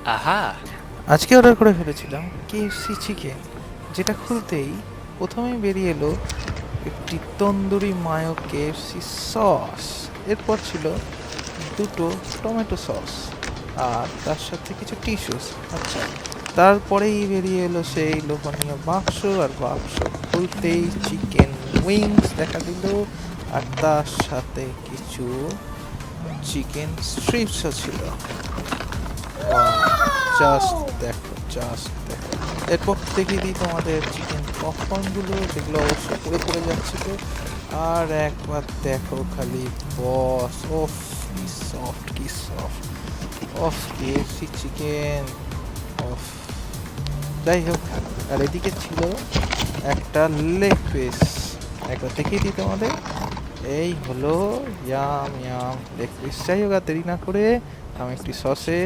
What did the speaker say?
আহা! আজকে অর্ডার করে ফেলেছিলাম কেএফসি চিকেন, যেটা খুলতেই প্রথমেই বেরিয়ে এলো একটি তন্দুরি মায়ো কেএফসি সস। এরপর ছিল দুটো টমেটো সস, আর তার সাথে কিছু টিস্যুস। আচ্ছা, তারপরেই বেরিয়ে এলো সেই লোভনীয় বাক্স, আর বাক্স খুলতেই চিকেন উইংস দেখা দিল, আর তার সাথে কিছু চিকেন স্ট্রিপসও ছিল। ওয়াও! জাস্ট দেখো, জাস্ট দেখো। এরপর দেখিয়ে দিই তোমাদের চিকেন পপকর্নগুলো, যেগুলো অবশ্য পড়ে পড়ে যাচ্ছিল। আর একবার দেখো খালি বস, ওফ কি সফট, কি soft! Of KFC chicken, of! যাই হোক, আর এদিকে ছিল একটা লেগ পিস। একবার দেখিয়ে দিই তোমাদের। এই হলো ইয়াম ইয়াম লেগ পিস। যাই হোক, আর দেরি না করে আমি একটি সসে